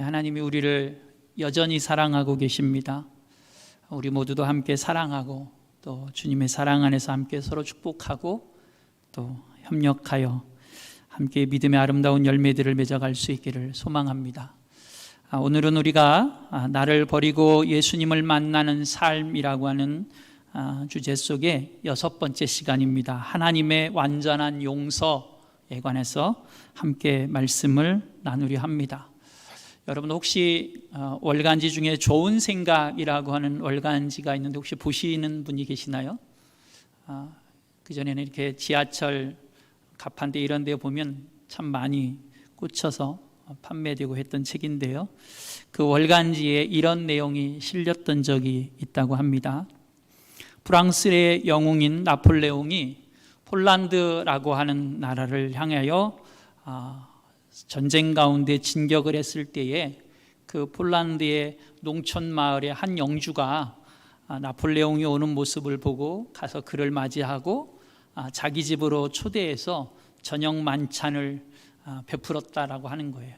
하나님이 우리를 여전히 사랑하고 계십니다. 우리 모두도 함께 사랑하고 또 주님의 사랑 안에서 함께 서로 축복하고 또 협력하여 함께 믿음의 아름다운 열매들을 맺어갈 수 있기를 소망합니다. 오늘은 우리가 나를 버리고 예수님을 만나는 삶이라고 하는 주제 속의 6번째 시간입니다. 하나님의 완전한 용서에 관해서 함께 말씀을 나누려 합니다. 여러분 혹시 월간지 중에 좋은 생각이라고 하는 월간지가 있는데 혹시 보시는 분이 계시나요? 그전에는 이렇게 지하철 가판대 이런 데 보면 참 많이 꽂혀서 판매되고 했던 책인데요, 그 월간지에 이런 내용이 실렸던 적이 있다고 합니다. 프랑스의 영웅인 나폴레옹이 폴란드라고 하는 나라를 향하여 전쟁 가운데 진격을 했을 때에 그 폴란드의 농촌 마을의 한 영주가 나폴레옹이 오는 모습을 보고 가서 그를 맞이하고 자기 집으로 초대해서 저녁 만찬을 베풀었다라고 하는 거예요.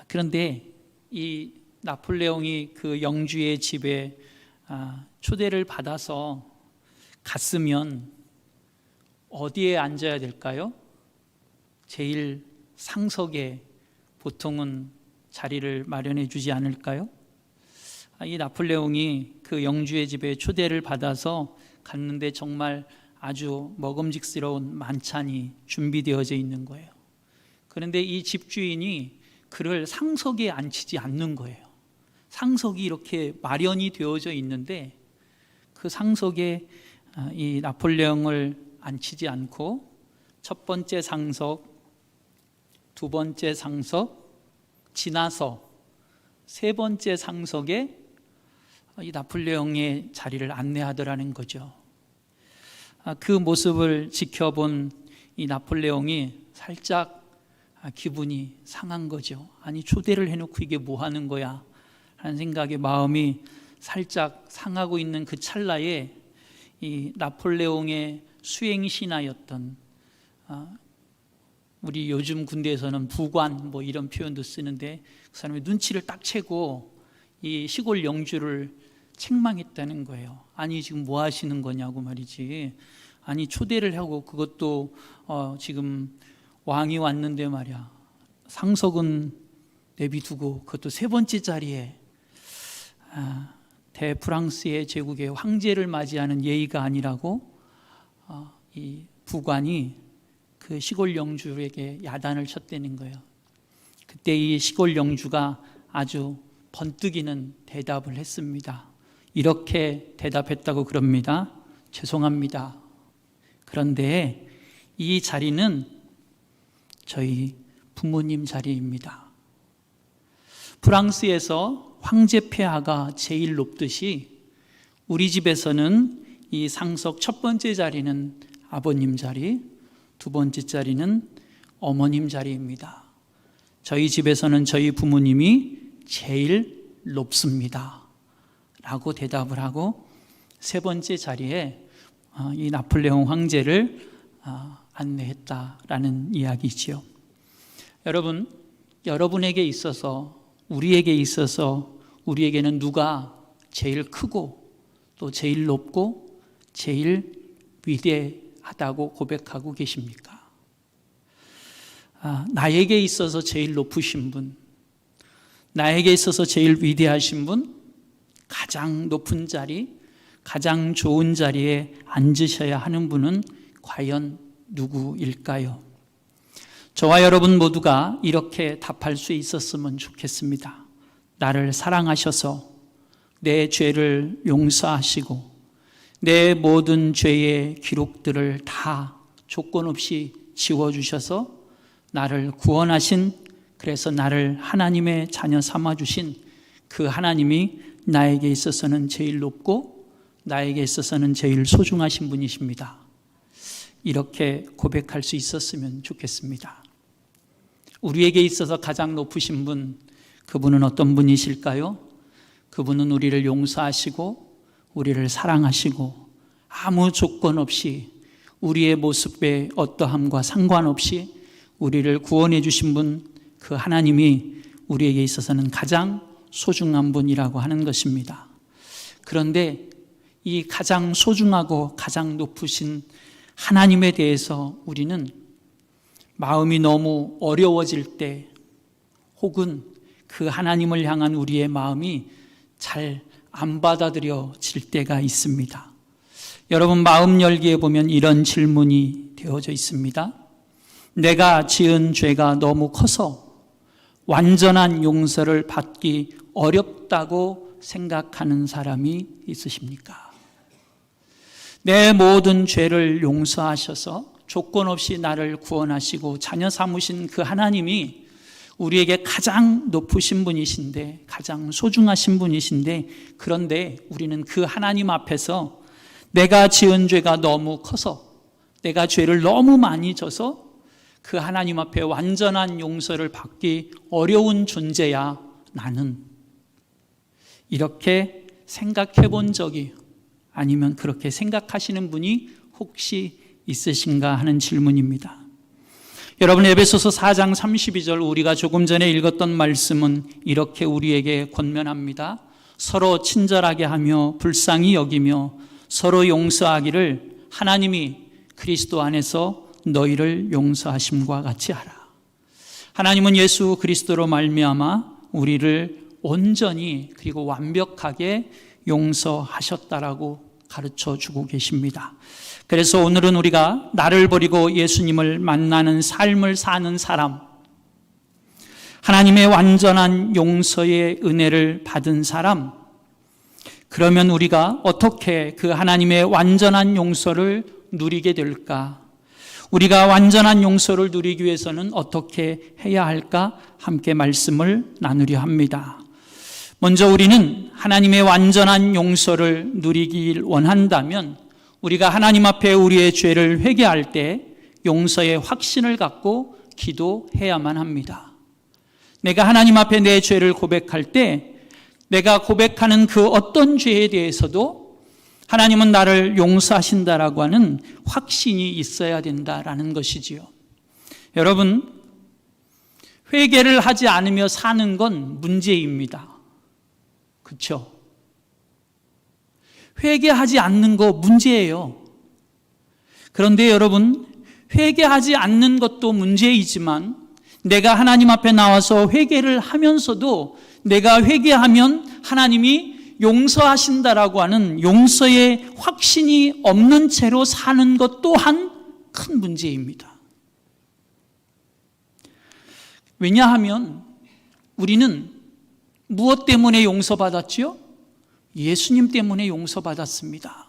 그런데 이 나폴레옹이 그 영주의 집에 초대를 받아서 갔으면 어디에 앉아야 될까요? 제일 상석에 보통은 자리를 마련해 주지 않을까요? 이 나폴레옹이 그 영주의 집에 초대를 받아서 갔는데 정말 아주 먹음직스러운 만찬이 준비되어져 있는 거예요. 그런데 이 집주인이 그를 상석에 앉히지 않는 거예요. 상석이 이렇게 마련이 되어져 있는데 그 상석에 이 나폴레옹을 앉히지 않고 첫 번째 상석, 두 번째 상석 지나서 세 번째 상석에 이 나폴레옹의 자리를 안내하더라는 거죠. 그 모습을 지켜본 이 나폴레옹이 살짝 기분이 상한 거죠. 아니 초대를 해놓고 이게 뭐 하는 거야 하는 생각에 마음이 살짝 상하고 있는 그 찰나에 이 나폴레옹의 수행신하였던 우리 요즘 군대에서는 부관 뭐 이런 표현도 쓰는데 그 사람의 눈치를 딱 채고 이 시골 영주를 책망했다는 거예요. 아니 지금 뭐 하시는 거냐고 말이지. 아니 초대를 하고 그것도 지금 왕이 왔는데 말이야, 상석은 내비두고 그것도 세 번째 자리에 대프랑스의 제국의 황제를 맞이하는 예의가 아니라고 이 부관이 그 시골 영주에게 야단을 쳤다는 거예요. 그때 이 시골 영주가 아주 번뜩이는 대답을 했습니다. 이렇게 대답했다고 그럽니다. 죄송합니다. 그런데 이 자리는 저희 부모님 자리입니다. 프랑스에서 황제 폐하가 제일 높듯이 우리 집에서는 이 상석 첫 번째 자리는 아버님 자리, 두 번째 자리는 어머님 자리입니다. 저희 집에서는 저희 부모님이 제일 높습니다 라고 대답을 하고 세 번째 자리에 이 나폴레옹 황제를 안내했다라는 이야기지요. 여러분, 여러분에게 있어서, 우리에게 있어서 우리에게는 누가 제일 크고 또 제일 높고 제일 위대하다고 고백하고 계십니까? 나에게 있어서 제일 높으신 분, 나에게 있어서 제일 위대하신 분, 가장 높은 자리, 가장 좋은 자리에 앉으셔야 하는 분은 과연 누구일까요? 저와 여러분 모두가 이렇게 답할 수 있었으면 좋겠습니다. 나를 사랑하셔서 내 죄를 용서하시고 내 모든 죄의 기록들을 다 조건 없이 지워주셔서 나를 구원하신, 그래서 나를 하나님의 자녀 삼아주신 그 하나님이 나에게 있어서는 제일 높고 나에게 있어서는 제일 소중하신 분이십니다. 이렇게 고백할 수 있었으면 좋겠습니다. 우리에게 있어서 가장 높으신 분, 그분은 어떤 분이실까요? 그분은 우리를 용서하시고 우리를 사랑하시고 아무 조건 없이 우리의 모습의 어떠함과 상관없이 우리를 구원해 주신 분, 그 하나님이 우리에게 있어서는 가장 소중한 분이라고 하는 것입니다. 그런데 이 가장 소중하고 가장 높으신 하나님에 대해서 우리는 마음이 너무 어려워질 때, 혹은 그 하나님을 향한 우리의 마음이 잘 안 받아들여질 때가 있습니다. 여러분, 마음 열기에 보면 이런 질문이 되어져 있습니다. 내가 지은 죄가 너무 커서 완전한 용서를 받기 어렵다고 생각하는 사람이 있으십니까? 내 모든 죄를 용서하셔서 조건 없이 나를 구원하시고 자녀 삼으신 그 하나님이 우리에게 가장 높으신 분이신데, 가장 소중하신 분이신데, 그런데 우리는 그 하나님 앞에서 내가 지은 죄가 너무 커서, 내가 죄를 너무 많이 져서 그 하나님 앞에 완전한 용서를 받기 어려운 존재야 나는, 이렇게 생각해 본 적이, 아니면 그렇게 생각하시는 분이 혹시 있으신가 하는 질문입니다. 여러분, 에베소서 4장 32절, 우리가 조금 전에 읽었던 말씀은 이렇게 우리에게 권면합니다. 서로 친절하게 하며 불쌍히 여기며 서로 용서하기를 하나님이 그리스도 안에서 너희를 용서하심과 같이 하라. 하나님은 예수 그리스도로 말미암아 우리를 온전히 그리고 완벽하게 용서하셨다라고 가르쳐 주고 계십니다. 그래서 오늘은 우리가 나를 버리고 예수님을 만나는 삶을 사는 사람, 하나님의 완전한 용서의 은혜를 받은 사람, 그러면 우리가 어떻게 그 하나님의 완전한 용서를 누리게 될까? 우리가 완전한 용서를 누리기 위해서는 어떻게 해야 할까? 함께 말씀을 나누려 합니다. 먼저 우리는 하나님의 완전한 용서를 누리길 원한다면 우리가 하나님 앞에 우리의 죄를 회개할 때 용서의 확신을 갖고 기도해야만 합니다. 내가 하나님 앞에 내 죄를 고백할 때 내가 고백하는 그 어떤 죄에 대해서도 하나님은 나를 용서하신다라고 하는 확신이 있어야 된다라는 것이지요. 여러분, 회개를 하지 않으며 사는 건 문제입니다. 그렇죠? 회개하지 않는 거 문제예요. 그런데 여러분, 회개하지 않는 것도 문제이지만 내가 하나님 앞에 나와서 회개를 하면서도 내가 회개하면 하나님이 용서하신다라고 하는 용서의 확신이 없는 채로 사는 것 또한 큰 문제입니다. 왜냐하면 우리는 무엇 때문에 용서받았지요? 예수님 때문에 용서받았습니다.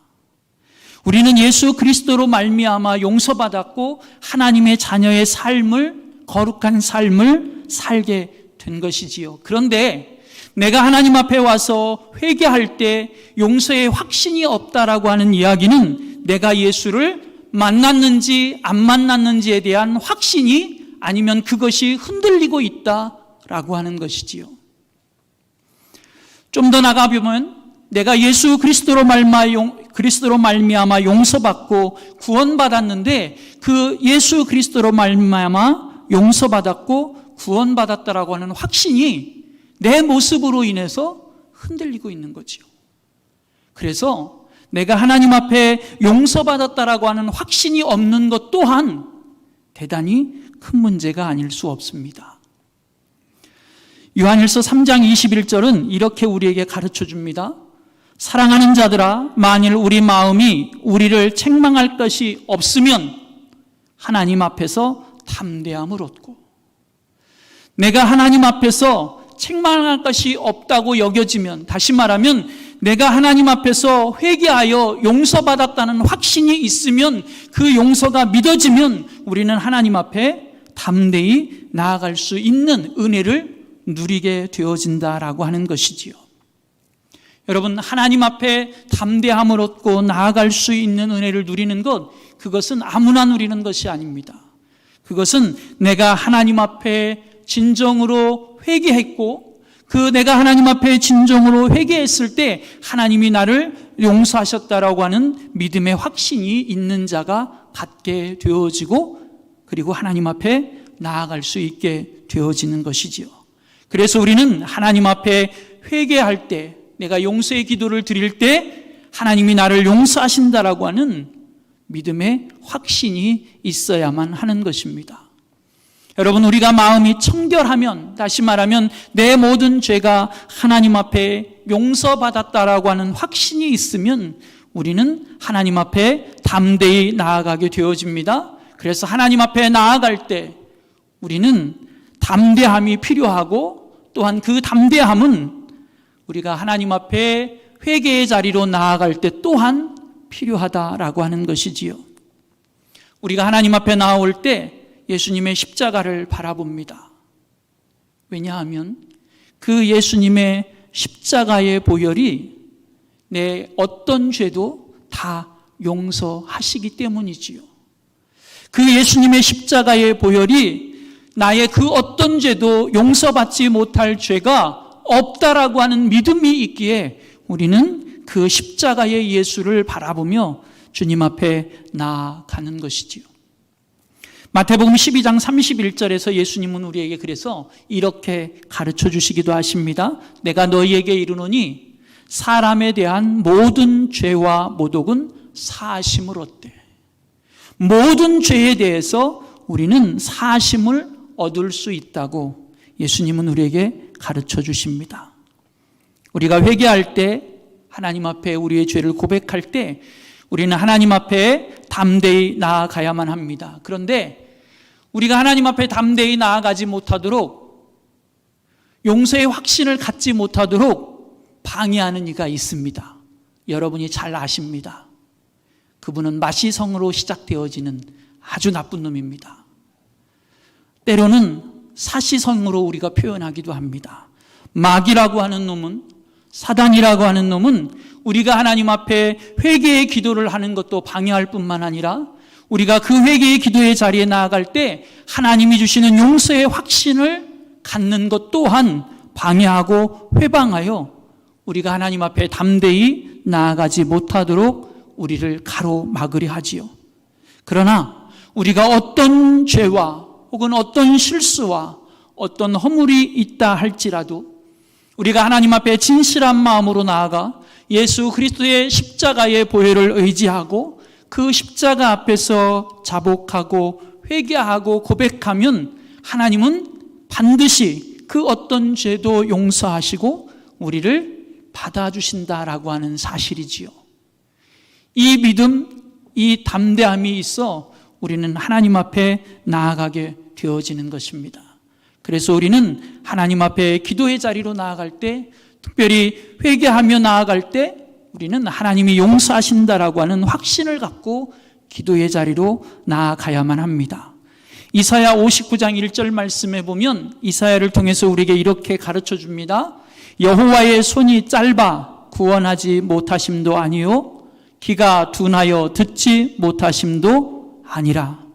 우리는 예수 그리스도로 말미암아 용서받았고 하나님의 자녀의 삶을, 거룩한 삶을 살게 된 것이지요. 그런데 내가 하나님 앞에 와서 회개할 때 용서의 확신이 없다라고 하는 이야기는 내가 예수를 만났는지 안 만났는지에 대한 확신이, 아니면 그것이 흔들리고 있다라고 하는 것이지요. 좀 더 나가보면 내가 예수 그리스도로 말미암아 용서받고 구원받았는데 그 예수 그리스도로 말미암아 용서받았고 구원받았다라고 하는 확신이 내 모습으로 인해서 흔들리고 있는 거지요. 그래서 내가 하나님 앞에 용서받았다라고 하는 확신이 없는 것 또한 대단히 큰 문제가 아닐 수 없습니다. 요한일서 3장 21절은 이렇게 우리에게 가르쳐 줍니다. 사랑하는 자들아, 만일 우리 마음이 우리를 책망할 것이 없으면 하나님 앞에서 담대함을 얻고, 내가 하나님 앞에서 책망할 것이 없다고 여겨지면, 다시 말하면 내가 하나님 앞에서 회개하여 용서받았다는 확신이 있으면, 그 용서가 믿어지면 우리는 하나님 앞에 담대히 나아갈 수 있는 은혜를 누리게 되어진다라고 하는 것이지요. 여러분, 하나님 앞에 담대함을 얻고 나아갈 수 있는 은혜를 누리는 것, 그것은 아무나 누리는 것이 아닙니다. 그것은 내가 하나님 앞에 진정으로 회개했고, 그 내가 하나님 앞에 진정으로 회개했을 때 하나님이 나를 용서하셨다라고 하는 믿음의 확신이 있는 자가 갖게 되어지고, 그리고 하나님 앞에 나아갈 수 있게 되어지는 것이지요. 그래서 우리는 하나님 앞에 회개할 때, 내가 용서의 기도를 드릴 때 하나님이 나를 용서하신다라고 하는 믿음의 확신이 있어야만 하는 것입니다. 여러분, 우리가 마음이 청결하면, 다시 말하면 내 모든 죄가 하나님 앞에 용서받았다라고 하는 확신이 있으면 우리는 하나님 앞에 담대히 나아가게 되어집니다. 그래서 하나님 앞에 나아갈 때 우리는 담대함이 필요하고, 또한 그 담대함은 우리가 하나님 앞에 회개의 자리로 나아갈 때 또한 필요하다라고 하는 것이지요. 우리가 하나님 앞에 나올 때 예수님의 십자가를 바라봅니다. 왜냐하면 그 예수님의 십자가의 보혈이 내 어떤 죄도 다 용서하시기 때문이지요. 그 예수님의 십자가의 보혈이 나의 그 어떤 죄도 용서받지 못할 죄가 없다라고 하는 믿음이 있기에 우리는 그 십자가의 예수를 바라보며 주님 앞에 나아가는 것이지요. 마태복음 12장 31절에서 예수님은 우리에게 그래서 이렇게 가르쳐 주시기도 하십니다. 내가 너희에게 이르노니 사람에 대한 모든 죄와 모독은 사하심을 얻되, 모든 죄에 대해서 우리는 사하심을 얻을 수 있다고 예수님은 우리에게 가르쳐 주십니다. 우리가 회개할 때, 하나님 앞에 우리의 죄를 고백할 때 우리는 하나님 앞에 담대히 나아가야만 합니다. 그런데 우리가 하나님 앞에 담대히 나아가지 못하도록, 용서의 확신을 갖지 못하도록 방해하는 이가 있습니다. 여러분이 잘 아십니다. 그분은 마시성으로 시작되어지는 아주 나쁜 놈입니다. 때로는 사시성으로 우리가 표현하기도 합니다. 마귀라고 하는 놈은, 사단이라고 하는 놈은 우리가 하나님 앞에 회개의 기도를 하는 것도 방해할 뿐만 아니라 우리가 그 회개의 기도의 자리에 나아갈 때 하나님이 주시는 용서의 확신을 갖는 것 또한 방해하고 회방하여 우리가 하나님 앞에 담대히 나아가지 못하도록 우리를 가로막으려 하지요. 그러나 우리가 어떤 죄와 혹은 어떤 실수와 어떤 허물이 있다 할지라도 우리가 하나님 앞에 진실한 마음으로 나아가 예수 그리스도의 십자가의 보혈을 의지하고 그 십자가 앞에서 자복하고 회개하고 고백하면 하나님은 반드시 그 어떤 죄도 용서하시고 우리를 받아주신다라고 하는 사실이지요. 이 믿음, 이 담대함이 있어 우리는 하나님 앞에 나아가게 되어지는 것입니다. 그래서 우리는 하나님 앞에 기도의 자리로 나아갈 때, 특별히 회개하며 나아갈 때 우리는 하나님이 용서하신다라고 하는 확신을 갖고 기도의 자리로 나아가야만 합니다. 이사야 59장 1절 말씀에 보면 이사야를 통해서 우리에게 이렇게 가르쳐 줍니다. 여호와의 손이 짧아 구원하지 못하심도 아니요 귀가 둔하여 듣지 못하심도 아니라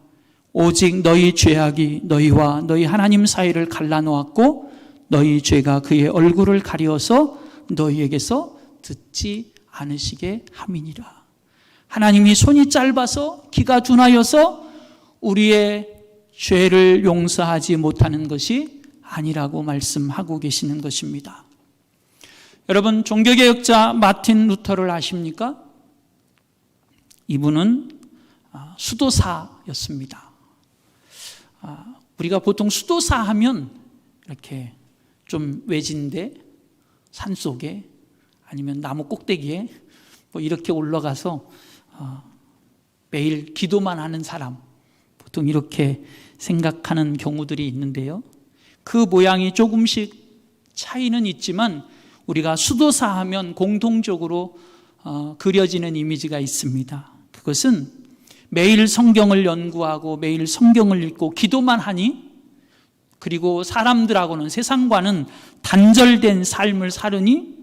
오직 너희 죄악이 너희와 너희 하나님 사이를 갈라놓았고 너희 죄가 그의 얼굴을 가리어서 너희에게서 듣지 않으시게 함이니라. 하나님이 손이 짧아서 귀가 둔하여서 우리의 죄를 용서하지 못하는 것이 아니라고 말씀하고 계시는 것입니다. 여러분, 종교개혁자 마틴 루터를 아십니까? 이분은 수도사였습니다. 우리가 보통 수도사 하면 이렇게 좀 외진데 산속에 아니면 나무 꼭대기에 뭐 이렇게 올라가서 매일 기도만 하는 사람, 보통 이렇게 생각하는 경우들이 있는데요. 그 모양이 조금씩 차이는 있지만 우리가 수도사 하면 공통적으로 그려지는 이미지가 있습니다. 그것은 매일 성경을 연구하고 매일 성경을 읽고 기도만 하니, 그리고 사람들하고는, 세상과는 단절된 삶을 살으니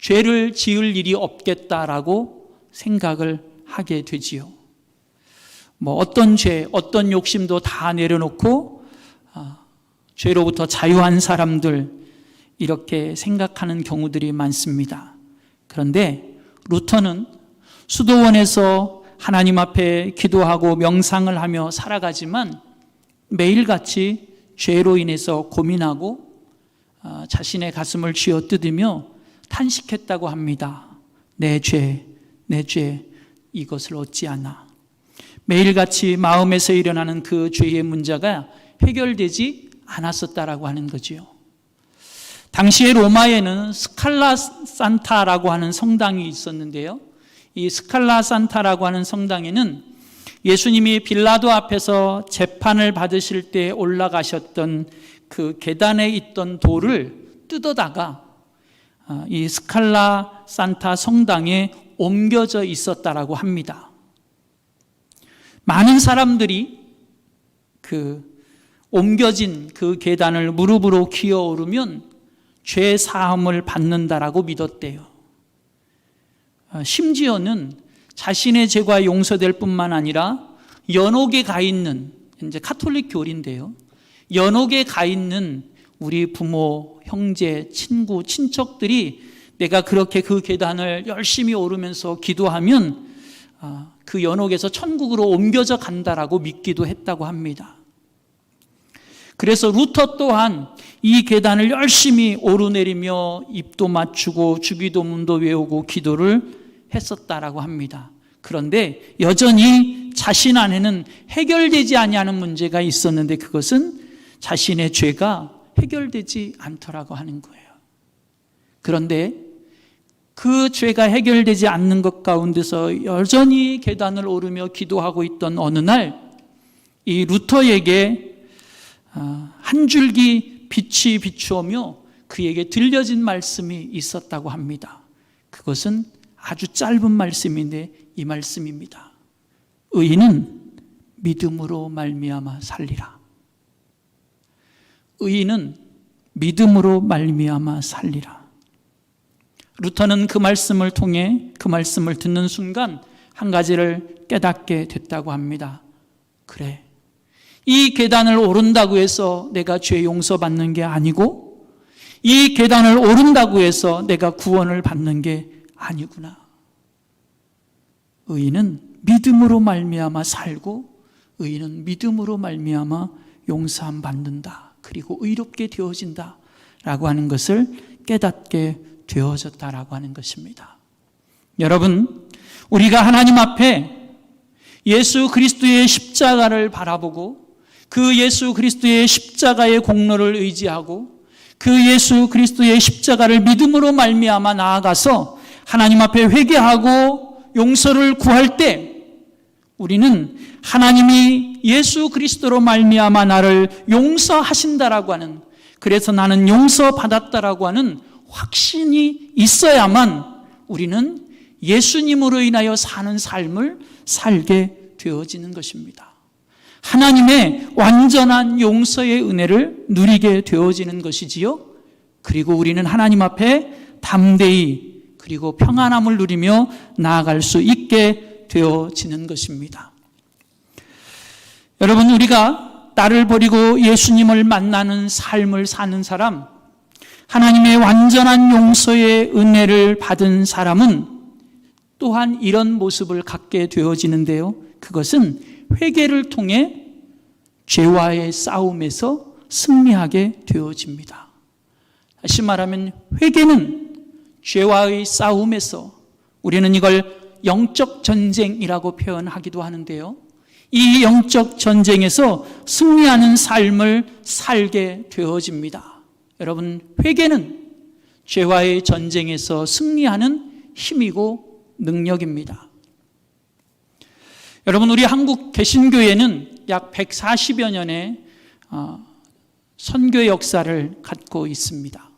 죄를 지을 일이 없겠다라고 생각을 하게 되지요. 뭐 어떤 죄, 어떤 욕심도 다 내려놓고 죄로부터 자유한 사람들, 이렇게 생각하는 경우들이 많습니다. 그런데 루터는 수도원에서 하나님 앞에 기도하고 명상을 하며 살아가지만 매일같이 죄로 인해서 고민하고 자신의 가슴을 쥐어뜯으며 탄식했다고 합니다. 내 죄, 내 죄, 이것을 어찌하나. 매일같이 마음에서 일어나는 그 죄의 문제가 해결되지 않았었다라고 하는 거지요. 당시에 로마에는 스칼라 산타라고 하는 성당이 있었는데요. 이 스칼라 산타라고 하는 성당에는 예수님이 빌라도 앞에서 재판을 받으실 때 올라가셨던 그 계단에 있던 돌을 뜯어다가 이 스칼라 산타 성당에 옮겨져 있었다라고 합니다. 많은 사람들이 그 옮겨진 그 계단을 무릎으로 기어오르면 죄 사함을 받는다라고 믿었대요. 심지어는 자신의 죄가 용서될 뿐만 아니라 연옥에 가 있는, 이제 카톨릭 교리인데요, 연옥에 가 있는 우리 부모, 형제, 친구, 친척들이 내가 그렇게 그 계단을 열심히 오르면서 기도하면 그 연옥에서 천국으로 옮겨져 간다라고 믿기도 했다고 합니다. 그래서 루터 또한 이 계단을 열심히 오르내리며 입도 맞추고 주기도문도 외우고 기도를 했었다라고 합니다. 그런데 여전히 자신 안에는 해결되지 아니하는 문제가 있었는데 그것은 자신의 죄가 해결되지 않더라고 하는 거예요. 그런데 그 죄가 해결되지 않는 것 가운데서 여전히 계단을 오르며 기도하고 있던 어느 날 이 루터에게 한 줄기 빛이 비추오며 그에게 들려진 말씀이 있었다고 합니다. 그것은 아주 짧은 말씀인데 이 말씀입니다. 의인은 믿음으로 말미암아 살리라. 의인은 믿음으로 말미암아 살리라. 루터는 그 말씀을 통해 그 말씀을 듣는 순간 한 가지를 깨닫게 됐다고 합니다. 그래, 이 계단을 오른다고 해서 내가 죄 용서받는 게 아니고 이 계단을 오른다고 해서 내가 구원을 받는 게 아니구나. 의인은 믿음으로 말미암아 살고 의인은 믿음으로 말미암아 용서함 받는다. 그리고 의롭게 되어진다 라고 하는 것을 깨닫게 되어졌다라고 하는 것입니다. 여러분, 우리가 하나님 앞에 예수 그리스도의 십자가를 바라보고 그 예수 그리스도의 십자가의 공로를 의지하고 그 예수 그리스도의 십자가를 믿음으로 말미암아 나아가서 하나님 앞에 회개하고 용서를 구할 때 우리는 하나님이 예수 그리스도로 말미암아 나를 용서하신다라고 하는, 그래서 나는 용서받았다라고 하는 확신이 있어야만 우리는 예수님으로 인하여 사는 삶을 살게 되어지는 것입니다. 하나님의 완전한 용서의 은혜를 누리게 되어지는 것이지요. 그리고 우리는 하나님 앞에 담대히 그리고 평안함을 누리며 나아갈 수 있게 되어지는 것입니다. 여러분, 우리가 나를 버리고 예수님을 만나는 삶을 사는 사람, 하나님의 완전한 용서의 은혜를 받은 사람은 또한 이런 모습을 갖게 되어지는데요. 그것은 회개를 통해 죄와의 싸움에서 승리하게 되어집니다. 다시 말하면 회개는 죄와의 싸움에서, 우리는 이걸 영적 전쟁이라고 표현하기도 하는데요. 이 영적 전쟁에서 승리하는 삶을 살게 되어집니다. 여러분, 회개는 죄와의 전쟁에서 승리하는 힘이고 능력입니다. 여러분, 우리 한국 개신교회는 약 140여 년의 선교 역사를 갖고 있습니다.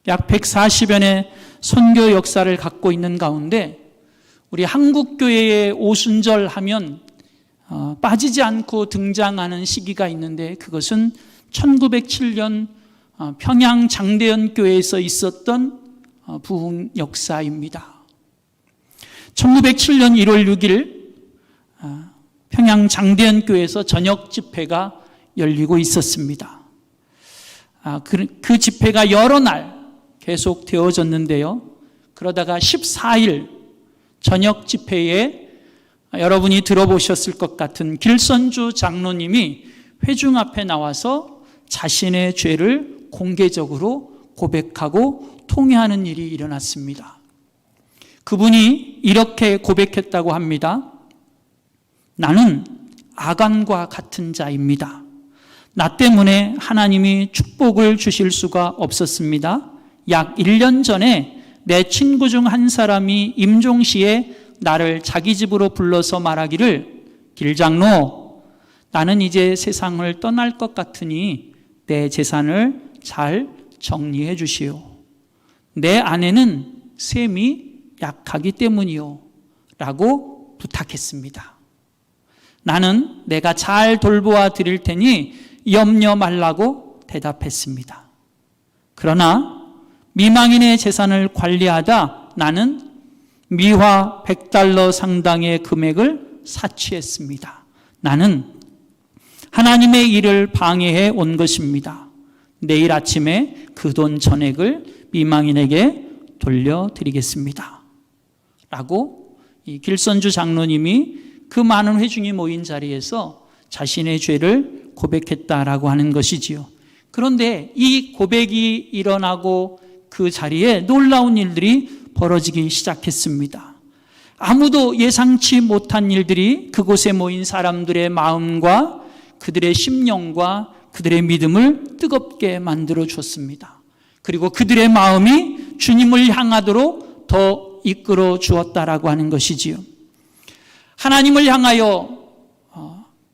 약 140여 년의 선교 역사를 갖고 있는 가운데 우리 한국교회의 오순절 하면 빠지지 않고 등장하는 시기가 있는데 그것은 1907년 평양 장대현 교회에서 있었던 부흥 역사입니다. 1907년 1월 6일 평양 장대현 교회에서 저녁 집회가 열리고 있었습니다. 그 집회가 여러 날 계속 되어졌는데요. 그러다가 14일 저녁 집회에 여러분이 들어보셨을 것 같은 길선주 장로님이 회중 앞에 나와서 자신의 죄를 공개적으로 고백하고 통회하는 일이 일어났습니다. 그분이 이렇게 고백했다고 합니다. 나는 아간과 같은 자입니다. 나 때문에 하나님이 축복을 주실 수가 없었습니다. 약 1년 전에 내 친구 중 한 사람이 임종시에 나를 자기 집으로 불러서 말하기를, 길장로, 나는 이제 세상을 떠날 것 같으니 내 재산을 잘 정리해 주시오. 내 아내는 셈이 약하기 때문이요 라고 부탁했습니다. 나는 내가 잘 돌보아 드릴 테니 염려 말라고 대답했습니다. 그러나 미망인의 재산을 관리하다 나는 미화 100달러 상당의 금액을 사취했습니다. 나는 하나님의 일을 방해해 온 것입니다. 내일 아침에 그 돈 전액을 미망인에게 돌려드리겠습니다. 라고 이 길선주 장로님이 그 많은 회중이 모인 자리에서 자신의 죄를 고백했다라고 하는 것이지요. 그런데 이 고백이 일어나고 그 자리에 놀라운 일들이 벌어지기 시작했습니다. 아무도 예상치 못한 일들이 그곳에 모인 사람들의 마음과 그들의 심령과 그들의 믿음을 뜨겁게 만들어 주었습니다. 그리고 그들의 마음이 주님을 향하도록 더 이끌어 주었다라고 하는 것이지요. 하나님을 향하여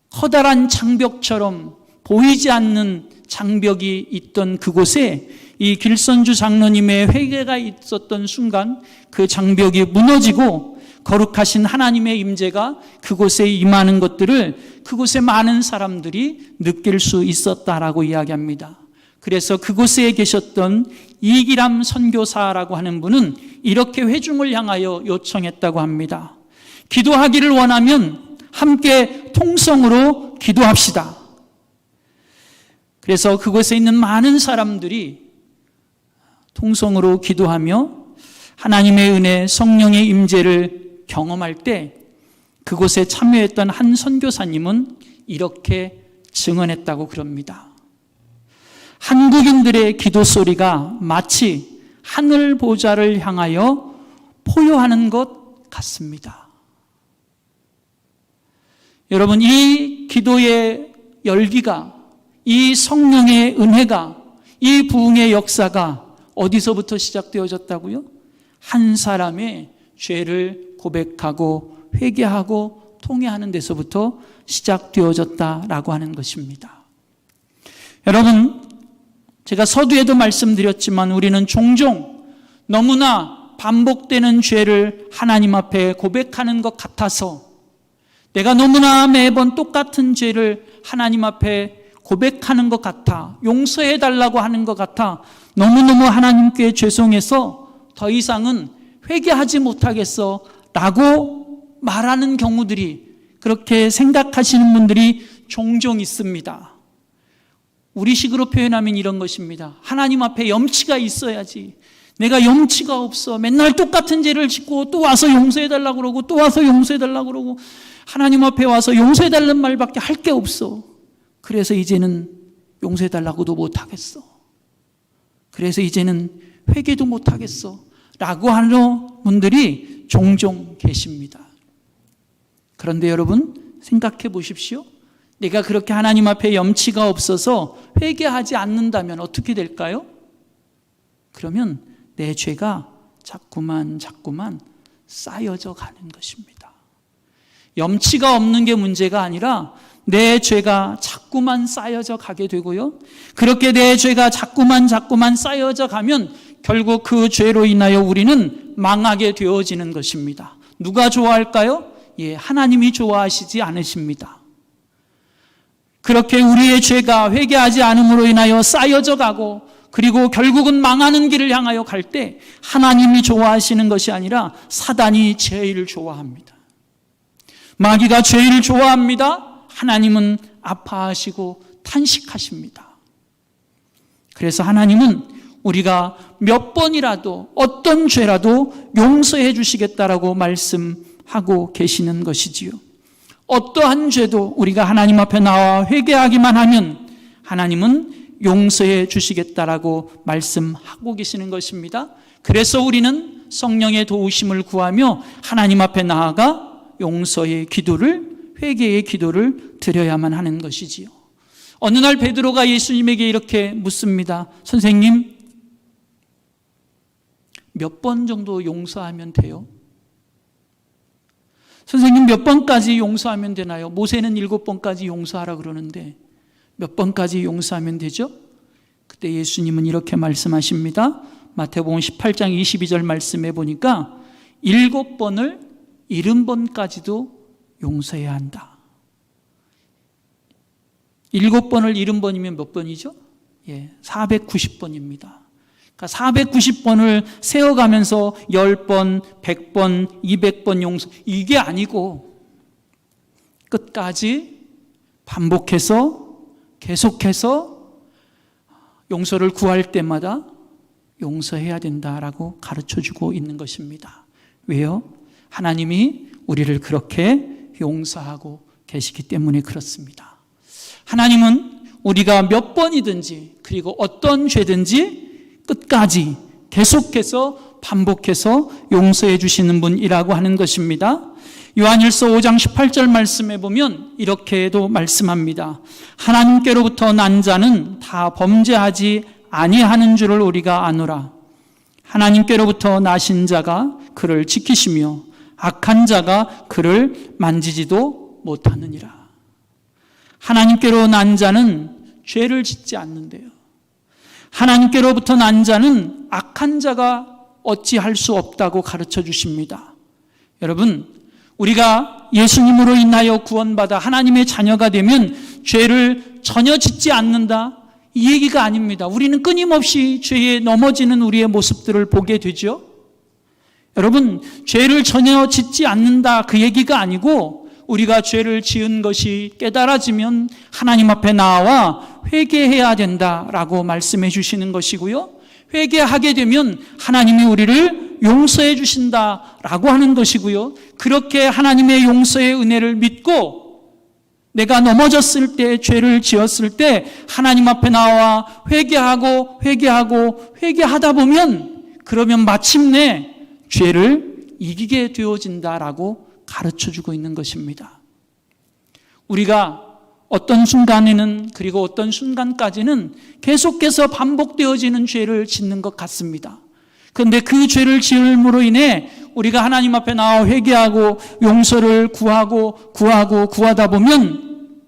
커다란 장벽처럼 보이지 않는 장벽이 있던 그곳에 이 길선주 장로님의 회개가 있었던 순간 그 장벽이 무너지고 거룩하신 하나님의 임재가 그곳에 임하는 것들을 그곳에 많은 사람들이 느낄 수 있었다라고 이야기합니다. 그래서 그곳에 계셨던 이기람 선교사라고 하는 분은 이렇게 회중을 향하여 요청했다고 합니다. 기도하기를 원하면 함께 통성으로 기도합시다. 그래서 그곳에 있는 많은 사람들이 통성으로 기도하며 하나님의 은혜, 성령의 임재를 경험할 때 그곳에 참여했던 한 선교사님은 이렇게 증언했다고 그럽니다. 한국인들의 기도 소리가 마치 하늘 보좌를 향하여 포효하는 것 같습니다. 여러분, 이 기도의 열기가, 이 성령의 은혜가, 이 부흥의 역사가 어디서부터 시작되어졌다고요? 한 사람의 죄를 고백하고 회개하고 통회하는 데서부터 시작되어졌다라고 하는 것입니다. 여러분, 제가 서두에도 말씀드렸지만 우리는 종종 너무나 반복되는 죄를 하나님 앞에 고백하는 것 같아서, 내가 너무나 매번 똑같은 죄를 하나님 앞에 고백하는 것 같아, 용서해 달라고 하는 것 같아 너무너무 하나님께 죄송해서 더 이상은 회개하지 못하겠어 라고 말하는 경우들이, 그렇게 생각하시는 분들이 종종 있습니다. 우리식으로 표현하면 이런 것입니다. 하나님 앞에 염치가 있어야지. 내가 염치가 없어. 맨날 똑같은 죄를 짓고 또 와서 용서해달라고 그러고 또 와서 용서해달라고 그러고 하나님 앞에 와서 용서해달라는 말밖에 할 게 없어. 그래서 이제는 용서해달라고도 못하겠어. 그래서 이제는 회개도 못하겠어 라고 하는 분들이 종종 계십니다. 그런데 여러분, 생각해 보십시오. 내가 그렇게 하나님 앞에 염치가 없어서 회개하지 않는다면 어떻게 될까요? 그러면 내 죄가 자꾸만 쌓여져 가는 것입니다. 염치가 없는 게 문제가 아니라 내 죄가 자꾸만 쌓여져 가게 되고요. 그렇게 내 죄가 자꾸만 쌓여져 가면 결국 그 죄로 인하여 우리는 망하게 되어지는 것입니다. 누가 좋아할까요? 하나님이 좋아하시지 않으십니다. 그렇게 우리의 죄가 회개하지 않음으로 인하여 쌓여져 가고, 그리고 결국은 망하는 길을 향하여 갈 때 하나님이 좋아하시는 것이 아니라 사단이 죄를 좋아합니다. 마귀가 죄를 좋아합니다. 하나님은 아파하시고 탄식하십니다. 그래서 하나님은 우리가 몇 번이라도 어떤 죄라도 용서해 주시겠다라고 말씀하고 계시는 것이지요. 어떠한 죄도 우리가 하나님 앞에 나와 회개하기만 하면 하나님은 용서해 주시겠다라고 말씀하고 계시는 것입니다. 그래서 우리는 성령의 도우심을 구하며 하나님 앞에 나아가 용서의 기도를, 회개의 기도를 드려야만 하는 것이지요. 어느 날 베드로가 예수님에게 이렇게 묻습니다. 선생님, 몇 번 정도 용서하면 돼요? 선생님, 몇 번까지 용서하면 되나요? 모세는 7번까지 용서하라 그러는데 몇 번까지 용서하면 되죠? 그때 예수님은 이렇게 말씀하십니다. 마태복음 18장 22절 말씀해 보니까 7번을 70번까지도 용서해야 한다. 7번을 70번이면 몇 번이죠? 490번입니다. 그러니까 490번을 세어가면서 10번, 100번, 200번 용서, 이게 아니고 끝까지 반복해서 계속해서 용서를 구할 때마다 용서해야 된다라고 가르쳐주고 있는 것입니다. 왜요? 하나님이 우리를 그렇게 용서하고 계시기 때문에 그렇습니다. 하나님은 우리가 몇 번이든지 그리고 어떤 죄든지 끝까지 계속해서 반복해서 용서해 주시는 분이라고 하는 것입니다. 요한일서 5장 18절 말씀에 보면 이렇게도 말씀합니다. 하나님께로부터 난 자는 다 범죄하지 아니하는 줄을 우리가 아노라. 하나님께로부터 나신 자가 그를 지키시며 악한 자가 그를 만지지도 못하느니라. 하나님께로 난 자는 죄를 짓지 않는데요. 하나님께로부터 난 자는 악한 자가 어찌할 수 없다고 가르쳐 주십니다. 여러분, 우리가 예수님으로 인하여 구원받아 하나님의 자녀가 되면 죄를 전혀 짓지 않는다, 이 얘기가 아닙니다. 우리는 끊임없이 죄에 넘어지는 우리의 모습들을 보게 되죠. 여러분, 죄를 전혀 짓지 않는다, 그 얘기가 아니고 우리가 죄를 지은 것이 깨달아지면 하나님 앞에 나와 회개해야 된다라고 말씀해 주시는 것이고요. 회개하게 되면 하나님이 우리를 용서해 주신다라고 하는 것이고요. 그렇게 하나님의 용서의 은혜를 믿고 내가 넘어졌을 때, 죄를 지었을 때 하나님 앞에 나와 회개하다 보면 그러면 마침내 죄를 이기게 되어진다라고 가르쳐주고 있는 것입니다. 우리가 어떤 순간에는, 그리고 어떤 순간까지는 계속해서 반복되어지는 죄를 짓는 것 같습니다. 그런데 그 죄를 지음으로 인해 우리가 하나님 앞에 나와 회개하고 용서를 구하다 보면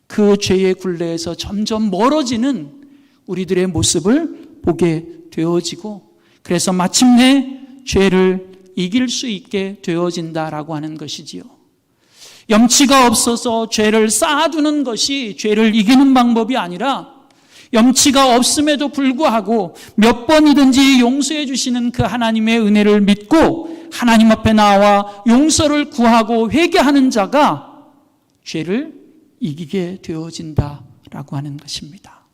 그 죄의 굴레에서 점점 멀어지는 우리들의 모습을 보게 되어지고, 그래서 마침내 죄를 이길 수 있게 되어진다라고 하는 것이지요. 염치가 없어서 죄를 쌓아두는 것이 죄를 이기는 방법이 아니라, 염치가 없음에도 불구하고 몇 번이든지 용서해 주시는 그 하나님의 은혜를 믿고 하나님 앞에 나와 용서를 구하고 회개하는 자가 죄를 이기게 되어진다라고 하는 것입니다.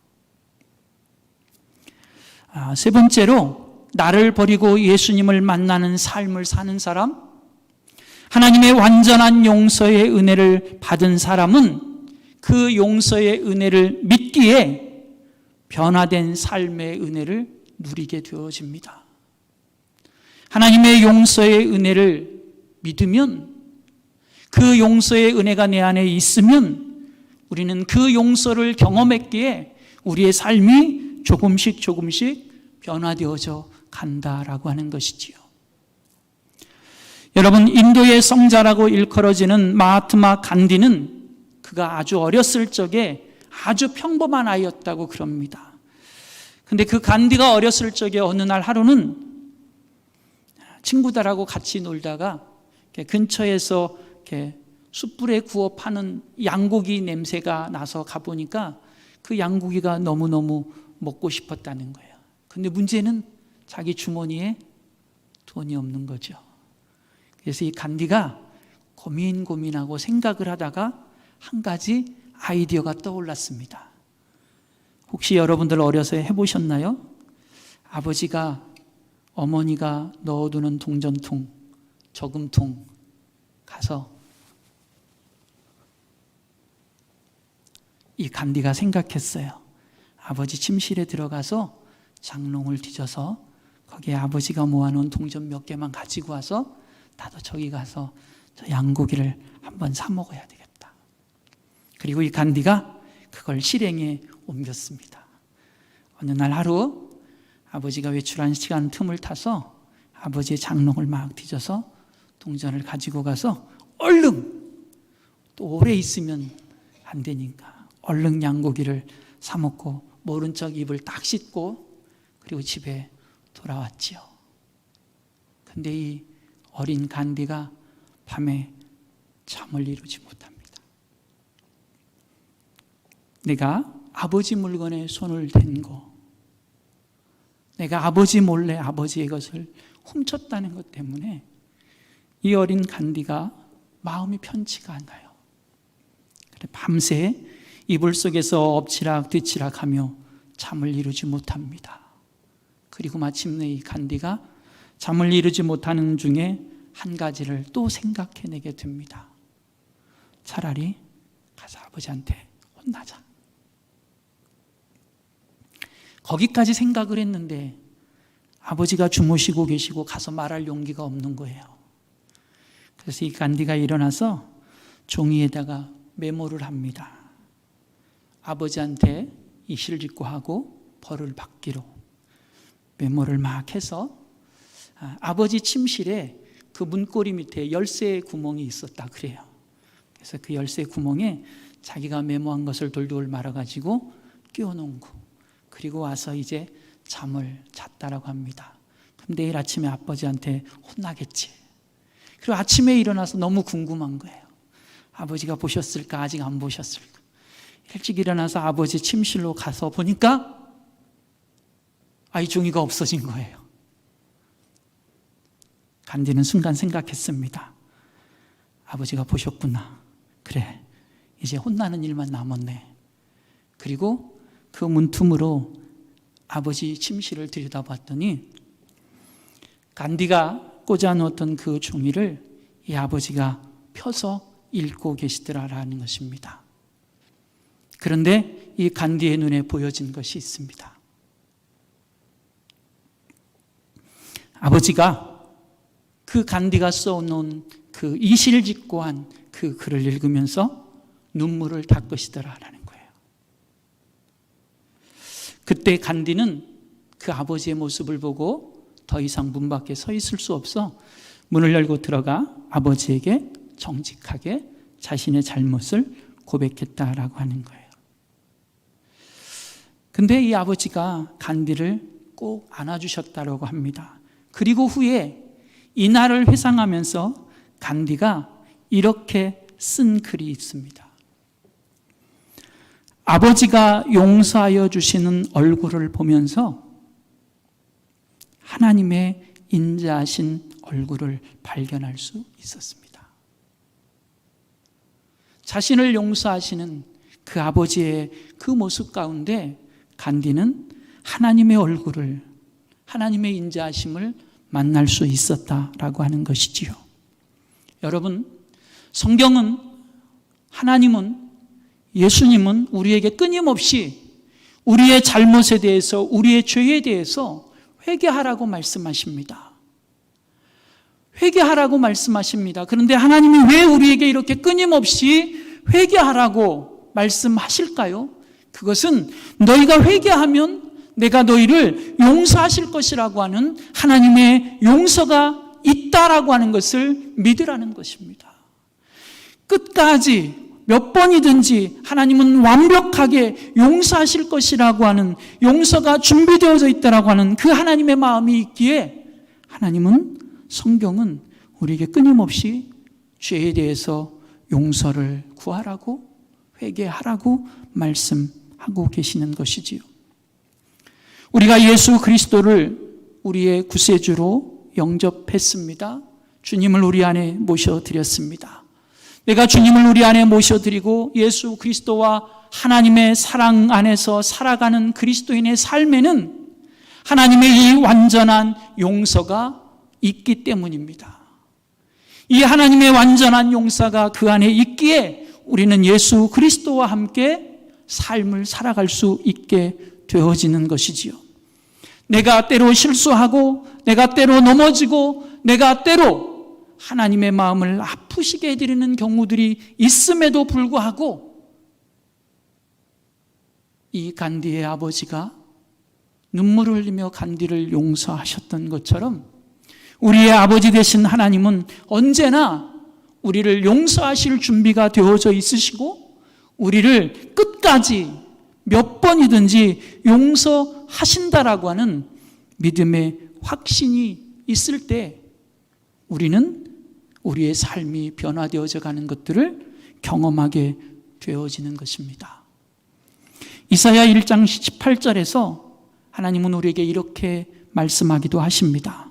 세 번째로, 나를 버리고 예수님을 만나는 삶을 사는 사람, 하나님의 완전한 용서의 은혜를 받은 사람은 그 용서의 은혜를 믿기에 변화된 삶의 은혜를 누리게 되어집니다. 하나님의 용서의 은혜를 믿으면, 그 용서의 은혜가 내 안에 있으면 우리는 그 용서를 경험했기에 우리의 삶이 조금씩 변화되어져 간다라고 하는 것이지요. 여러분, 인도의 성자라고 일컬어지는 마하트마 간디는 그가 아주 어렸을 적에 아주 평범한 아이였다고 그럽니다. 근데 그 간디가 어렸을 적에 어느 날 하루는 친구들하고 같이 놀다가 근처에서 숯불에 구워 파는 양고기 냄새가 나서 가보니까 그 양고기가 너무너무 먹고 싶었다는 거예요. 근데 문제는 자기 주머니에 돈이 없는 거죠. 그래서 이 간디가 고민하고 생각을 하다가 한 가지 아이디어가 떠올랐습니다. 혹시 여러분들 어려서 해보셨나요? 아버지가 어머니가 넣어두는 동전통, 저금통 가서 이 간디가 생각했어요. 아버지 침실에 들어가서 장롱을 뒤져서 거기에 아버지가 모아놓은 동전 몇 개만 가지고 와서 나도 저기 가서 저 양고기를 한번 사 먹어야 되겠다. 그리고 이 간디가 그걸 실행에 옮겼습니다. 어느 날 하루 아버지가 외출한 시간 틈을 타서 아버지의 장롱을 막 뒤져서 동전을 가지고 가서 얼른, 또 오래 있으면 안 되니까 얼른 양고기를 사 먹고 모른 척 입을 딱 씻고 그리고 집에 돌아왔지요. 근데 이 어린 간디가 밤에 잠을 이루지 못합니다. 내가 아버지 물건에 손을 댄 거, 내가 아버지 몰래 아버지의 것을 훔쳤다는 것 때문에 이 어린 간디가 마음이 편치가 않아요. 밤새 이불 속에서 엎치락 뒤치락 하며 잠을 이루지 못합니다. 그리고 마침내 이 간디가 잠을 이루지 못하는 중에 한 가지를 또 생각해내게 됩니다. 차라리 가서 아버지한테 혼나자. 거기까지 생각을 했는데 아버지가 주무시고 계시고 가서 말할 용기가 없는 거예요. 그래서 이 간디가 일어나서 종이에다가 메모를 합니다. 아버지한테 이실직고 하고 벌을 받기로 메모를 막 해서 아버지 침실에 그 문고리 밑에 열쇠 구멍이 있었다 그래요. 그래서 그 열쇠 구멍에 자기가 메모한 것을 돌돌 말아가지고 끼워놓은 거, 그리고 와서 이제 잠을 잤다라고 합니다. 그럼 내일 아침에 아버지한테 혼나겠지. 그리고 아침에 일어나서 너무 궁금한 거예요. 아버지가 보셨을까? 아직 안 보셨을까? 일찍 일어나서 아버지 침실로 가서 보니까 아이 종이가 없어진 거예요. 간디는 순간 생각했습니다. 아버지가 보셨구나. 그래, 이제 혼나는 일만 남았네. 그리고 그 문틈으로 아버지 침실을 들여다봤더니 간디가 꽂아놓았던 그 종이를 이 아버지가 펴서 읽고 계시더라라는 것입니다. 그런데 이 간디의 눈에 보여진 것이 있습니다. 아버지가 그 간디가 써놓은 그 이실직고한 그 글을 읽으면서 눈물을 닦으시더라라는 거예요. 그때 간디는 그 아버지의 모습을 보고 더 이상 문 밖에 서 있을 수 없어 문을 열고 들어가 아버지에게 정직하게 자신의 잘못을 고백했다라고 하는 거예요. 근데 이 아버지가 간디를 꼭 안아주셨다라고 합니다. 그리고 후에 이날을 회상하면서 간디가 이렇게 쓴 글이 있습니다. 아버지가 용서하여 주시는 얼굴을 보면서 하나님의 인자하신 얼굴을 발견할 수 있었습니다. 자신을 용서하시는 그 아버지의 그 모습 가운데 간디는 하나님의 얼굴을, 하나님의 인자하심을 만날 수 있었다라고 하는 것이지요. 여러분, 성경은, 하나님은, 예수님은 우리에게 끊임없이 우리의 잘못에 대해서, 우리의 죄에 대해서 회개하라고 말씀하십니다. 회개하라고 말씀하십니다. 그런데 하나님이 왜 우리에게 이렇게 끊임없이 회개하라고 말씀하실까요? 그것은 너희가 회개하면 내가 너희를 용서하실 것이라고 하는 하나님의 용서가 있다라고 하는 것을 믿으라는 것입니다. 끝까지 몇 번이든지 하나님은 완벽하게 용서하실 것이라고 하는, 용서가 준비되어져 있다라고 하는 그 하나님의 마음이 있기에 하나님은, 성경은 우리에게 끊임없이 죄에 대해서 용서를 구하라고, 회개하라고 말씀하고 계시는 것이지요. 우리가 예수 그리스도를 우리의 구세주로 영접했습니다. 주님을 우리 안에 모셔드렸습니다. 내가 주님을 우리 안에 모셔드리고 예수 그리스도와 하나님의 사랑 안에서 살아가는 그리스도인의 삶에는 하나님의 이 완전한 용서가 있기 때문입니다. 이 하나님의 완전한 용서가 그 안에 있기에 우리는 예수 그리스도와 함께 삶을 살아갈 수 있게 되어지는 것이지요. 내가 때로 실수하고, 내가 때로 넘어지고, 내가 때로 하나님의 마음을 아프시게 해드리는 경우들이 있음에도 불구하고 이 간디의 아버지가 눈물을 흘리며 간디를 용서하셨던 것처럼 우리의 아버지 되신 하나님은 언제나 우리를 용서하실 준비가 되어져 있으시고 우리를 끝까지 몇 번이든지 용서하신다라고 하는 믿음의 확신이 있을 때 우리는 우리의 삶이 변화되어져 가는 것들을 경험하게 되어지는 것입니다. 이사야 1장 18절에서 하나님은 우리에게 이렇게 말씀하기도 하십니다.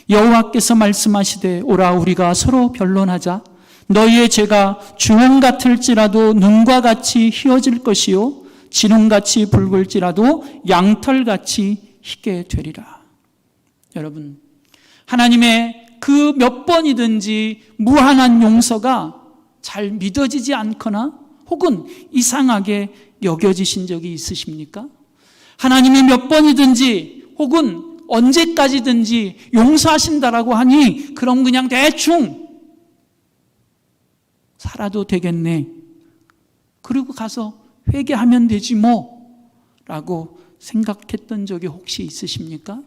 여호와께서 말씀하시되 오라 우리가 서로 변론하자. 너희의 죄가 주홍 같을지라도 눈과 같이 희어질 것이요 진홍같이 붉을지라도 양털같이 희게 되리라. 여러분, 하나님의 그 몇 번이든지 무한한 용서가 잘 믿어지지 않거나 혹은 이상하게 여겨지신 적이 있으십니까? 하나님이 몇 번이든지 혹은 언제까지든지 용서하신다라고 하니 그럼 그냥 대충 살아도 되겠네. 그리고 가서 회개하면 되지 뭐 라고 생각했던 적이 혹시 있으십니까?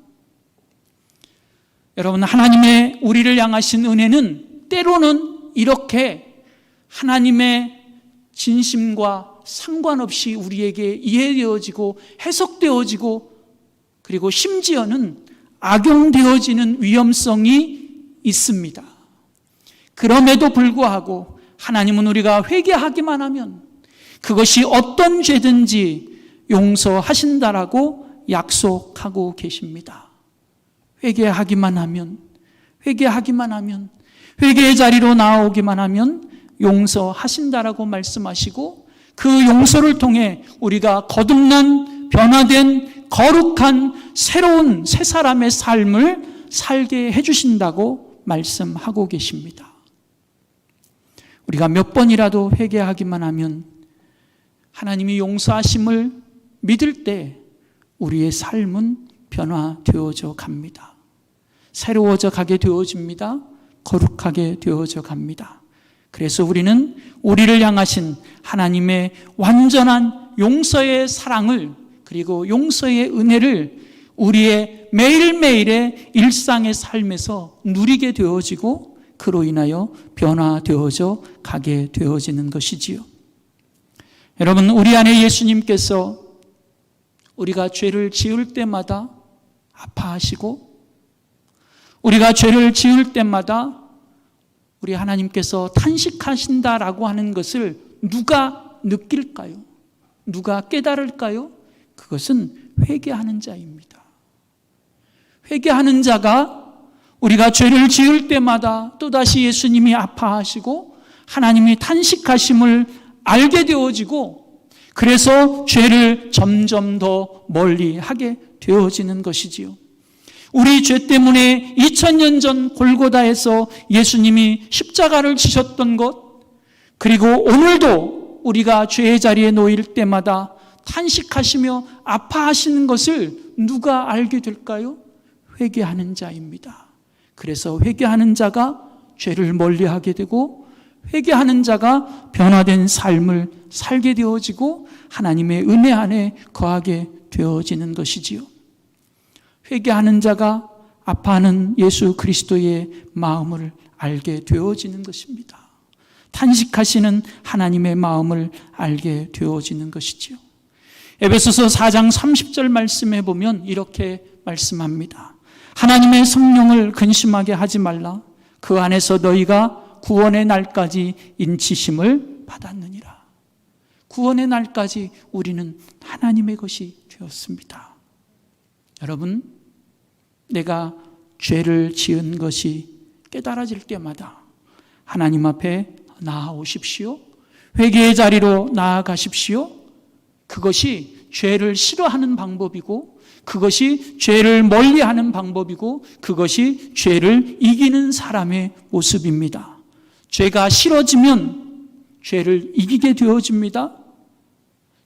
여러분, 하나님의 우리를 향하신 은혜는 때로는 이렇게 하나님의 진심과 상관없이 우리에게 이해되어지고 해석되어지고 그리고 심지어는 악용되어지는 위험성이 있습니다. 그럼에도 불구하고 하나님은 우리가 회개하기만 하면 그것이 어떤 죄든지 용서하신다라고 약속하고 계십니다. 회개하기만 하면 회개의 자리로 나오기만 하면 용서하신다라고 말씀하시고 그 용서를 통해 우리가 거듭난 변화된 거룩한 새로운 새 사람의 삶을 살게 해주신다고 말씀하고 계십니다. 우리가 몇 번이라도 회개하기만 하면 하나님이 용서하심을 믿을 때 우리의 삶은 변화되어져 갑니다. 새로워져 가게 되어집니다. 거룩하게 되어져 갑니다. 그래서 우리는 우리를 향하신 하나님의 완전한 용서의 사랑을 그리고 용서의 은혜를 우리의 매일매일의 일상의 삶에서 누리게 되어지고 그로 인하여 변화되어져 가게 되어지는 것이지요. 여러분, 우리 안에 예수님께서 우리가 죄를 지을 때마다 아파하시고 우리가 죄를 지을 때마다 우리 하나님께서 탄식하신다라고 하는 것을 누가 느낄까요? 누가 깨달을까요? 그것은 회개하는 자입니다. 회개하는 자가 우리가 죄를 지을 때마다 또다시 예수님이 아파하시고 하나님이 탄식하심을 알게 되어지고 그래서 죄를 점점 더 멀리 하게 되어지는 것이지요. 우리 죄 때문에 2000년 전 골고다에서 예수님이 십자가를 지셨던 것, 그리고 오늘도 우리가 죄의 자리에 놓일 때마다 탄식하시며 아파하시는 것을 누가 알게 될까요? 회개하는 자입니다. 그래서 회개하는 자가 죄를 멀리하게 되고 회개하는 자가 변화된 삶을 살게 되어지고 하나님의 은혜 안에 거하게 되어지는 것이지요. 회개하는 자가 아파하는 예수 그리스도의 마음을 알게 되어지는 것입니다. 탄식하시는 하나님의 마음을 알게 되어지는 것이지요. 에베소서 4장 30절 말씀해 보면 이렇게 말씀합니다. 하나님의 성령을 근심하게 하지 말라. 그 안에서 너희가 구원의 날까지 인치심을 받았느니라. 구원의 날까지 우리는 하나님의 것이 되었습니다. 여러분, 내가 죄를 지은 것이 깨달아질 때마다 하나님 앞에 나아오십시오. 회개의 자리로 나아가십시오. 그것이 죄를 싫어하는 방법이고 그것이 죄를 멀리하는 방법이고 그것이 죄를 이기는 사람의 모습입니다. 죄가 싫어지면 죄를 이기게 되어집니다.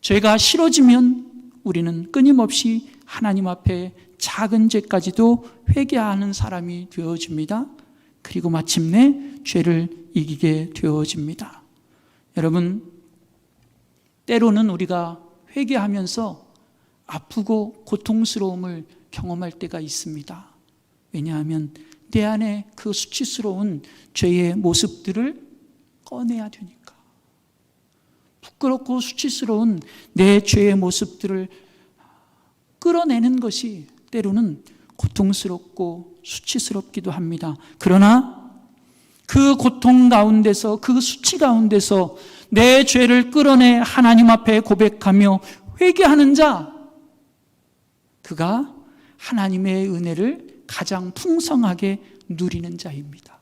죄가 싫어지면 우리는 끊임없이 하나님 앞에 작은 죄까지도 회개하는 사람이 되어집니다. 그리고 마침내 죄를 이기게 되어집니다. 여러분, 때로는 우리가 회개하면서 아프고 고통스러움을 경험할 때가 있습니다. 왜냐하면 내 안에 그 수치스러운 죄의 모습들을 꺼내야 되니까. 부끄럽고 수치스러운 내 죄의 모습들을 끌어내는 것이 때로는 고통스럽고 수치스럽기도 합니다. 그러나 그 고통 가운데서, 그 수치 가운데서 내 죄를 끌어내 하나님 앞에 고백하며 회개하는 자, 그가 하나님의 은혜를 가장 풍성하게 누리는 자입니다.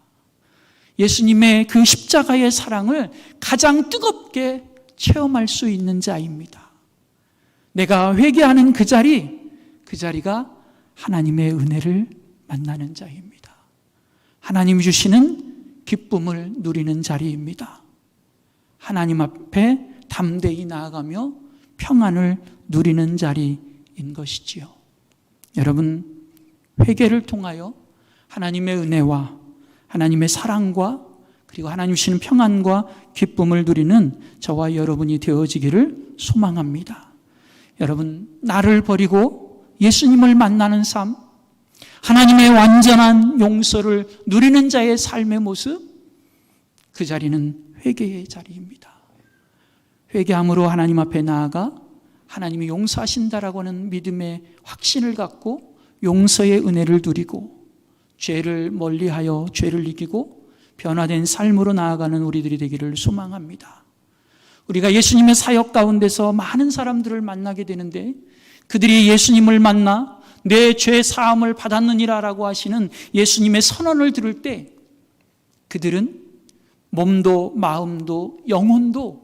예수님의 그 십자가의 사랑을 가장 뜨겁게 체험할 수 있는 자입니다. 내가 회개하는 그 자리가 하나님의 은혜를 만나는 자입니다. 하나님이 주시는 기쁨을 누리는 자리입니다. 하나님 앞에 담대히 나아가며 평안을 누리는 자리인 것이지요. 여러분, 회개를 통하여 하나님의 은혜와 하나님의 사랑과 그리고 하나님 주시는 평안과 기쁨을 누리는 저와 여러분이 되어지기를 소망합니다. 여러분, 나를 버리고 예수님을 만나는 삶, 하나님의 완전한 용서를 누리는 자의 삶의 모습, 그 자리는 회개의 자리입니다. 회개함으로 하나님 앞에 나아가 하나님이 용서하신다라고 하는 믿음의 확신을 갖고 용서의 은혜를 누리고 죄를 멀리하여 죄를 이기고 변화된 삶으로 나아가는 우리들이 되기를 소망합니다. 우리가 예수님의 사역 가운데서 많은 사람들을 만나게 되는데, 그들이 예수님을 만나 내 죄 사함을 받았느니라라고 하시는 예수님의 선언을 들을 때 그들은 몸도 마음도 영혼도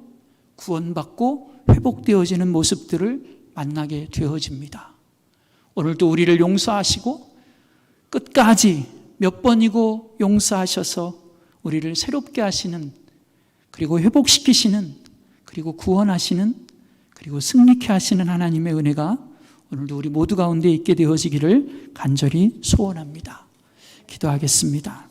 구원받고 회복되어지는 모습들을 만나게 되어집니다. 오늘도 우리를 용서하시고 끝까지 몇 번이고 용서하셔서 우리를 새롭게 하시는, 그리고 회복시키시는, 그리고 구원하시는, 그리고 승리케 하시는 하나님의 은혜가 오늘도 우리 모두 가운데 있게 되어지기를 간절히 소원합니다. 기도하겠습니다.